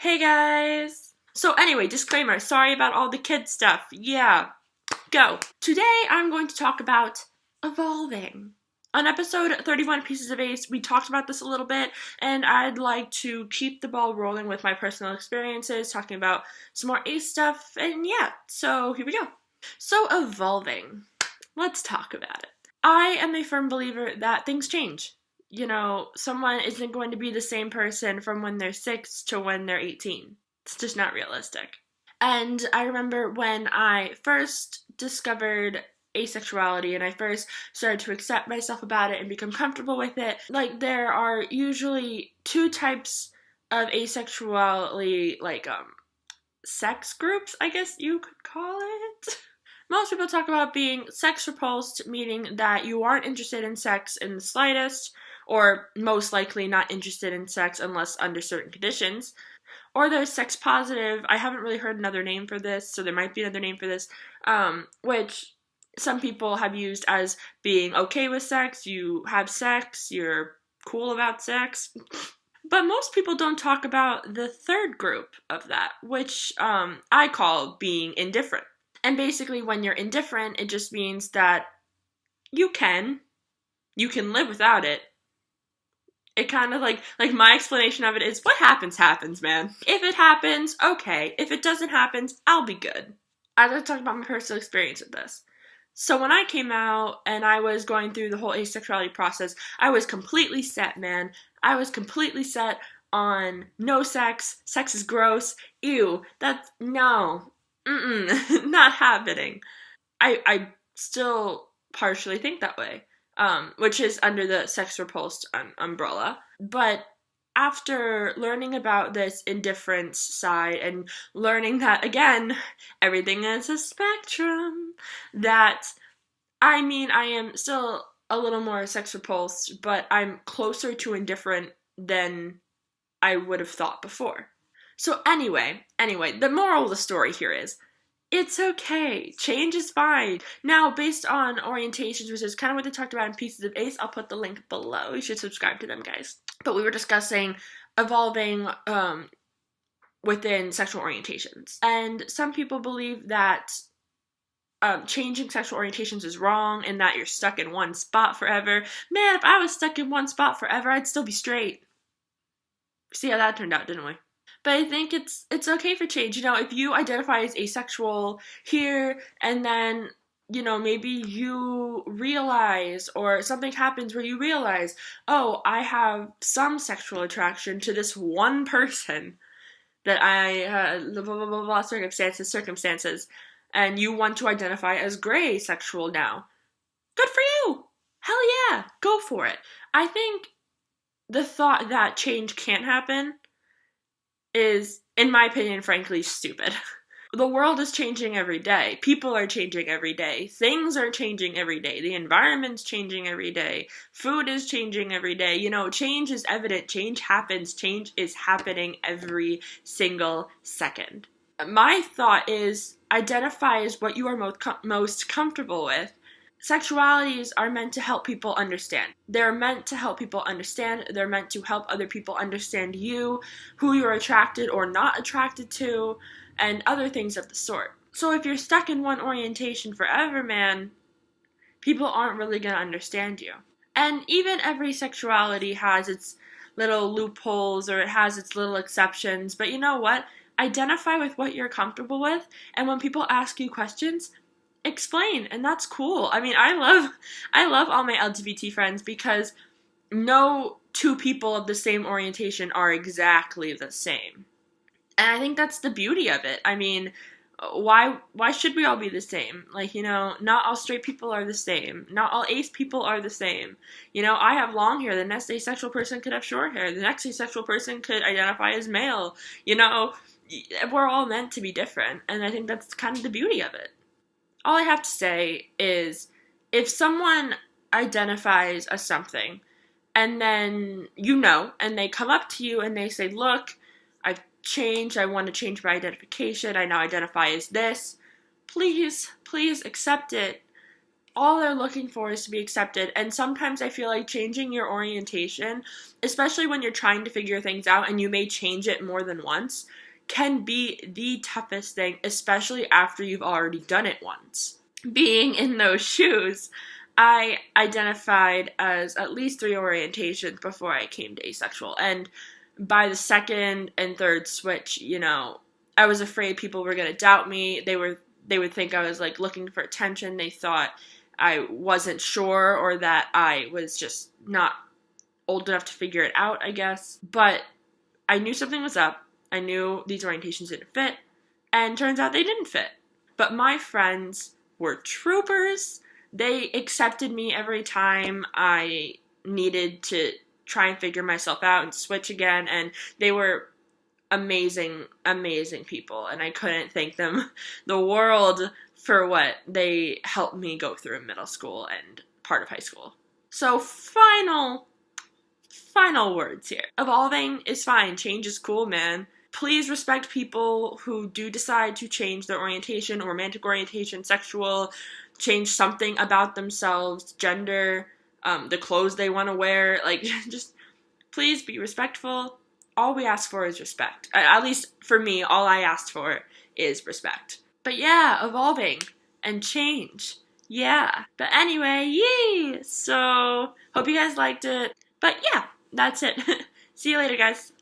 Hey guys! So anyway, disclaimer, sorry about all the kid stuff. Yeah, go. Today I'm going to talk about evolving. On episode 31 Pieces of Ace, we talked about this a little bit, and I'd like to keep the ball rolling with my personal experiences, talking about some more Ace stuff, and yeah, so here we go. So evolving. Let's talk about it. I am a firm believer that things change. You know, someone isn't going to be the same person from when they're 6 to when they're 18. It's just not realistic. And I remember when I first discovered asexuality and I first started to accept myself about it and become comfortable with it, like there are usually two types of asexuality, sex groups, I guess you could call it. Most people talk about being sex repulsed, meaning that you aren't interested in sex in the slightest, or most likely not interested in sex unless under certain conditions. Or there's sex positive. I haven't really heard another name for this, so there might be another name for this, which some people have used as being okay with sex. You have sex, you're cool about sex. But most people don't talk about the third group of that, which I call being indifferent. And basically when you're indifferent, it just means that you can live without it. It kind of like my explanation of it is what happens, man. If it happens, okay. If it doesn't happen, I'll be good. I'd like to talk about my personal experience with this. So when I came out and I was going through the whole asexuality process, I was completely set, man. I was completely set on no sex. Sex is gross. Ew. No. Not happening. I still partially think that way. Which is under the sex repulsed umbrella. But after learning about this indifference side and learning that, again, everything is a spectrum, that, I am still a little more sex repulsed, but I'm closer to indifferent than I would have thought before. So anyway, the moral of the story here is, it's okay. Change is fine. Now, based on orientations, which is kind of what they talked about in Pieces of Ace, I'll put the link below. You should subscribe to them, guys. But we were discussing evolving within sexual orientations. And some people believe that changing sexual orientations is wrong and that you're stuck in one spot forever. Man, if I was stuck in one spot forever, I'd still be straight. See how that turned out, didn't we? But I think it's okay for change. You know, if you identify as asexual here and then, you know, maybe you realize or something happens where you realize, oh, I have some sexual attraction to this one person that blah, blah, blah, blah, circumstances, and you want to identify as gray sexual now. Good for you! Hell yeah! Go for it. I think the thought that change can't happen is, in my opinion, frankly, stupid. The world is changing every day. People are changing every day. Things are changing every day. The environment's changing every day. Food is changing every day. You know, change is evident. Change happens. Change is happening every single second. My thought is, identify as what you are most comfortable with. Sexualities are meant to help people understand. They're meant to help people understand. They're meant to help other people understand you, who you're attracted or not attracted to, and other things of the sort. So if you're stuck in one orientation forever, man, people aren't really going to understand you. And even every sexuality has its little loopholes or it has its little exceptions. But you know what? Identify with what you're comfortable with. And when people ask you questions, explain, and that's cool. I love all my LGBT friends because no two people of the same orientation are exactly the same. And I think that's the beauty of it. Why should we all be the same? Not all straight people are the same. Not all ace people are the same. I have long hair. The next asexual person could have short hair. The next asexual person could identify as male. We're all meant to be different, and I think that's kind of the beauty of it. All I have to say is, if someone identifies as something, and then and they come up to you and they say, look, I've changed, I want to change my identification, I now identify as this, please accept it. all they're looking for is to be accepted. And sometimes I feel like changing your orientation, especially when you're trying to figure things out and you may change it more than once, can be the toughest thing, especially after you've already done it once. Being in those shoes, I identified as at least 3 orientations before I came to asexual. And by the second and third switch, I was afraid people were going to doubt me. They would think I was like looking for attention. They thought I wasn't sure, or that I was just not old enough to figure it out, I guess. But I knew something was up. I knew these orientations didn't fit, and turns out they didn't fit. But my friends were troopers. They accepted me every time I needed to try and figure myself out and switch again, and they were amazing, amazing people, and I couldn't thank them the world for what they helped me go through in middle school and part of high school. So final words here. Evolving is fine. Change is cool, man. Please respect people who do decide to change their orientation, romantic orientation, sexual, change something about themselves, gender, the clothes they want to wear. Like, just please be respectful. All we ask for is respect. At least for me, all I asked for is respect. But yeah, evolving and change. Yeah. But anyway, yay! So, hope you guys liked it. But yeah, that's it. See you later, guys.